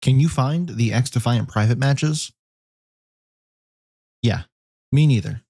Can you find the XDefiant private matches? Yeah, me neither.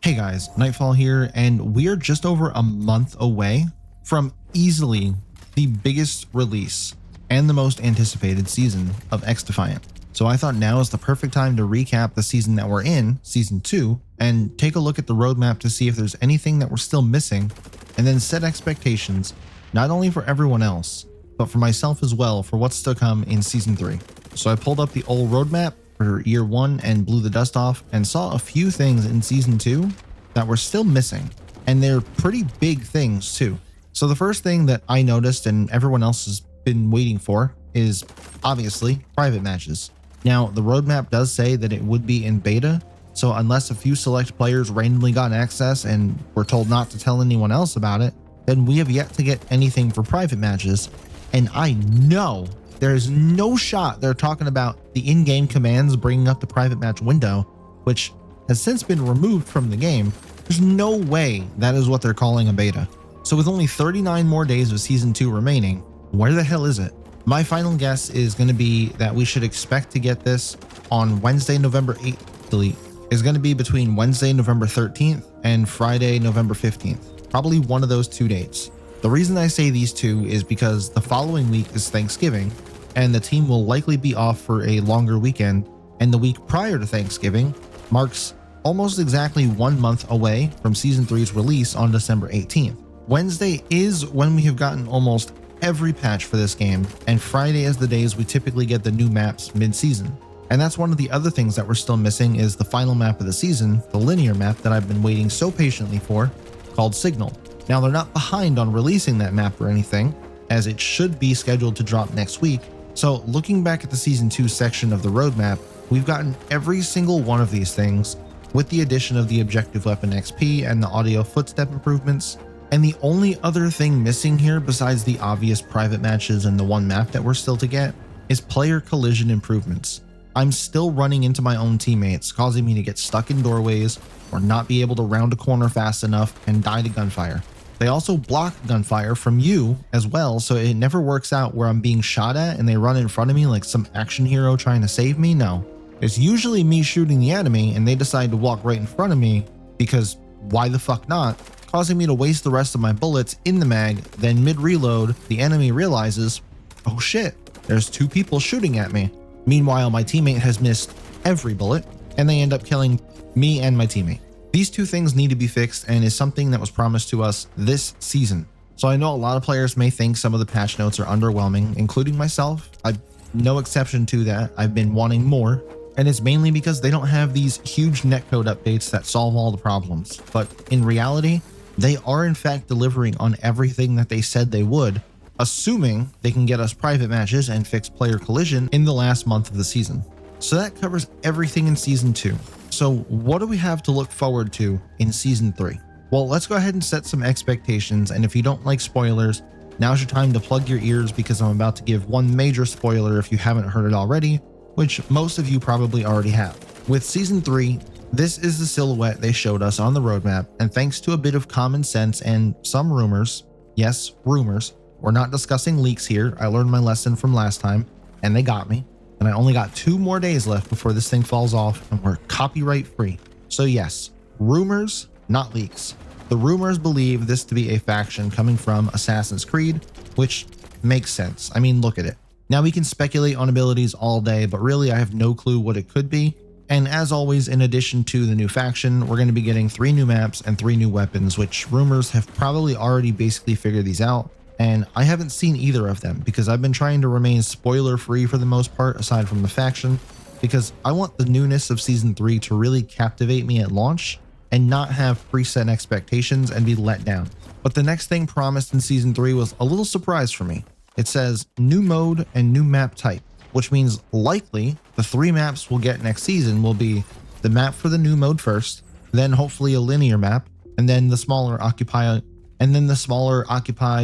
Hey guys, Nightfall here, and we're just over a month away from easily the biggest release and the most anticipated season of XDefiant. So I thought now is the perfect time to recap the season that we're in, Season 2, and take a look at the roadmap to see if there's anything that we're still missing, and then set expectations, not only for everyone else, but for myself as well for what's to come in Season 3. So I pulled up the old roadmap for Year 1 and blew the dust off and saw a few things in Season 2 that were still missing, and they're pretty big things too. So the first thing that I noticed and everyone else has been waiting for is obviously private matches. Now, the roadmap does say that it would be in beta, so unless a few select players randomly got access and were told not to tell anyone else about it, then we have yet to get anything for private matches. And I know there is no shot they're talking about the in-game commands bringing up the private match window, which has since been removed from the game. There's no way that is what they're calling a beta. So with only 39 more days of Season 2 remaining, where the hell is it? My final guess is going to be that we should expect to get this on Wednesday, November 8th. Delete. Is going to be between Wednesday, November 13th and Friday, November 15th. Probably one of those two dates. The reason I say these two is because the following week is Thanksgiving, and the team will likely be off for a longer weekend, and the week prior to Thanksgiving marks almost exactly 1 month away from Season 3's release on December 18th. Wednesday is when we have gotten almost every patch for this game, and Friday is the days we typically get the new maps mid-season. And that's one of the other things that we're still missing is the final map of the season, the linear map that I've been waiting so patiently for, called Signal. Now, they're not behind on releasing that map or anything, as it should be scheduled to drop next week. So looking back at the Season 2 section of the roadmap, we've gotten every single one of these things, with the addition of the objective weapon XP and the audio footstep improvements. And the only other thing missing here besides the obvious private matches and the one map that we're still to get is player collision improvements. I'm still running into my own teammates, causing me to get stuck in doorways or not be able to round a corner fast enough and die to gunfire. They also block gunfire from you as well, so it never works out where I'm being shot at and they run in front of me like some action hero trying to save me. No, it's usually me shooting the enemy and they decide to walk right in front of me because why the fuck not? Causing me to waste the rest of my bullets in the mag. Then mid-reload, the enemy realizes, oh shit, there's two people shooting at me. Meanwhile, my teammate has missed every bullet, and they end up killing me and my teammate. These two things need to be fixed and is something that was promised to us this season. So I know a lot of players may think some of the patch notes are underwhelming, including myself. I'm no exception to that. I've been wanting more, and it's mainly because they don't have these huge netcode updates that solve all the problems. But in reality, they are in fact delivering on everything that they said they would, assuming they can get us private matches and fix player collision in the last month of the season. So that covers everything in Season 2. So what do we have to look forward to in Season 3? Well, let's go ahead and set some expectations, and if you don't like spoilers, now's your time to plug your ears because I'm about to give one major spoiler if you haven't heard it already, which most of you probably already have. With Season 3, this is the silhouette they showed us on the roadmap, and thanks to a bit of common sense and some rumors, yes, rumors, we're not discussing leaks here. I learned my lesson from last time, and they got me. And I only got 2 more days left before this thing falls off, and we're copyright free. So yes, rumors, not leaks. The rumors believe this to be a faction coming from Assassin's Creed, which makes sense. I mean, look at it. Now we can speculate on abilities all day, but really I have no clue what it could be. And as always, in addition to the new faction, we're going to be getting 3 new maps and 3 new weapons, which rumors have probably already basically figured these out. And I haven't seen either of them because I've been trying to remain spoiler free for the most part, aside from the faction, because I want the newness of Season 3 to really captivate me at launch and not have preset expectations and be let down. But the next thing promised in Season 3 was a little surprise for me. It says new mode and new map type, which means likely the 3 maps we'll get next season will be the map for the new mode first, then hopefully a linear map, and then the smaller Occupy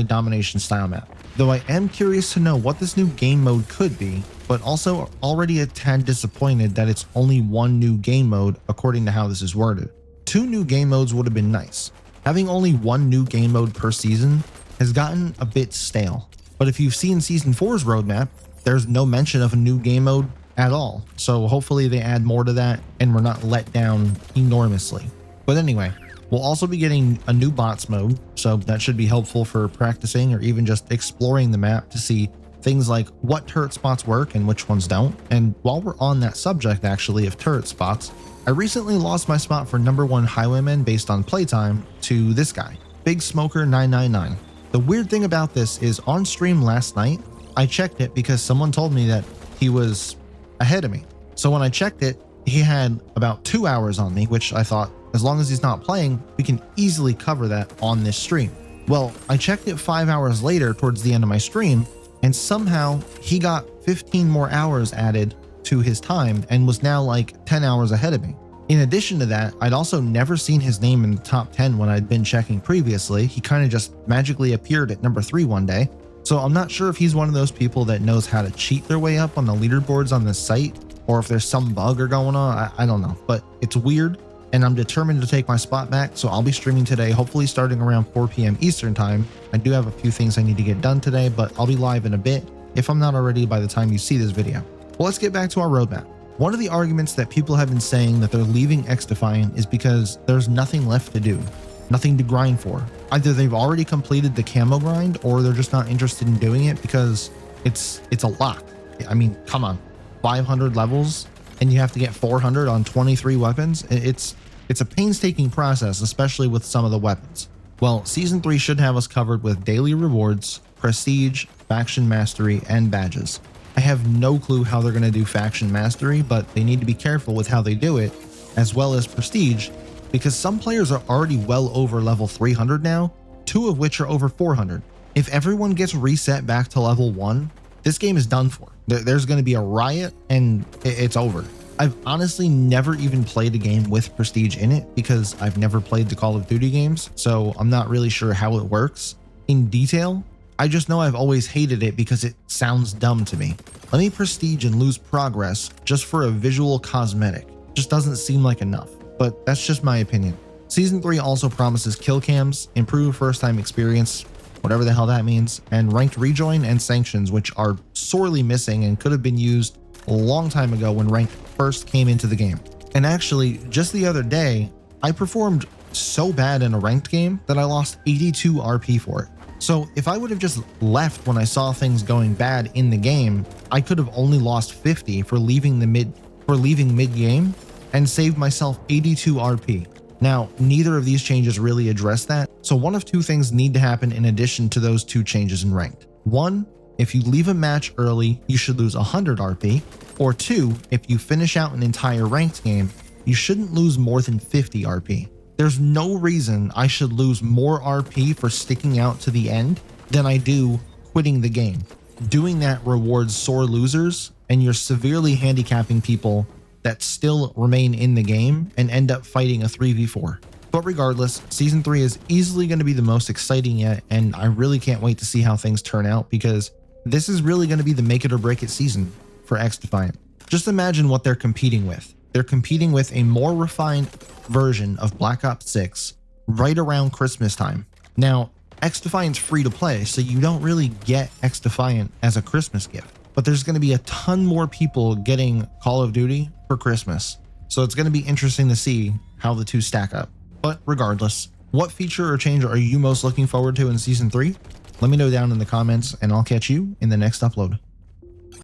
domination style map. Though I am curious to know what this new game mode could be, but also already a tad disappointed that it's only one new game mode according to how this is worded. 2 new game modes would have been nice. Having only 1 new game mode per season has gotten a bit stale. But if you've seen Season 4's roadmap, there's no mention of a new game mode at all. So hopefully they add more to that and we're not let down enormously. But anyway, we'll also be getting a new bots mode, so that should be helpful for practicing or even just exploring the map to see things like what turret spots work and which ones don't. And while we're on that subject actually of turret spots, I recently lost my spot for #1 Highwayman based on playtime to this guy, Big Smoker 999. The weird thing about this is on stream last night, I checked it because someone told me that he was ahead of me. So when I checked it, he had about 2 hours on me, which I thought, as long as he's not playing, we can easily cover that on this stream. Well, I checked it 5 hours later towards the end of my stream, and somehow he got 15 more hours added to his time and was now like 10 hours ahead of me. In addition to that, I'd also never seen his name in the top 10 when I'd been checking previously. He kind of just magically appeared at number 3 one day. So I'm not sure if he's one of those people that knows how to cheat their way up on the leaderboards on this site, or if there's some bug or going on. I don't know, but it's weird. And I'm determined to take my spot back, so I'll be streaming today, hopefully starting around 4 p.m. Eastern time. I do have a few things I need to get done today, but I'll be live in a bit, if I'm not already by the time you see this video. Well, let's get back to our roadmap. One of the arguments that people have been saying that they're leaving XDefiant is because there's nothing left to do, nothing to grind for. Either they've already completed the camo grind, or they're just not interested in doing it because it's a lot. I mean, come on, 500 levels and you have to get 400 on 23 weapons. It's a painstaking process, especially with some of the weapons. Well, Season 3 should have us covered with daily rewards, prestige, faction mastery, and badges. I have no clue how they're going to do faction mastery, but they need to be careful with how they do it, as well as prestige, because some players are already well over level 300 now, 2 of which are over 400. If everyone gets reset back to level 1, this game is done for. There's going to be a riot and it's over. I've honestly never even played a game with prestige in it because I've never played the Call of Duty games, so I'm not really sure how it works in detail. I just know I've always hated it because it sounds dumb to me. Let me prestige and lose progress just for a visual cosmetic. Just doesn't seem like enough, but that's just my opinion. Season 3 also promises kill cams, improved first time experience, whatever the hell that means, and ranked rejoin and sanctions, which are sorely missing and could have been used a long time ago when ranked first came into the game. And actually, just the other day, I performed so bad in a ranked game that I lost 82 RP for it. So if I would have just left when I saw things going bad in the game, I could have only lost 50 for leaving mid-game and saved myself 82 RP. Now, neither of these changes really address that, so one of 2 things need to happen in addition to those 2 changes in ranked. 1, if you leave a match early, you should lose 100 RP, or 2, if you finish out an entire ranked game, you shouldn't lose more than 50 RP. There's no reason I should lose more RP for sticking out to the end than I do quitting the game. Doing that rewards sore losers, and you're severely handicapping people that still remain in the game and end up fighting a 3v4. But regardless, Season 3 is easily going to be the most exciting yet, and I really can't wait to see how things turn out because this is really going to be the make it or break it season for XDefiant. Just imagine what they're competing with. They're competing with a more refined version of Black Ops 6 right around Christmas time. Now, XDefiant's free to play, so you don't really get XDefiant as a Christmas gift. But there's going to be a ton more people getting Call of Duty for Christmas. So it's going to be interesting to see how the 2 stack up. But regardless, what feature or change are you most looking forward to in Season 3? Let me know down in the comments, and I'll catch you in the next upload.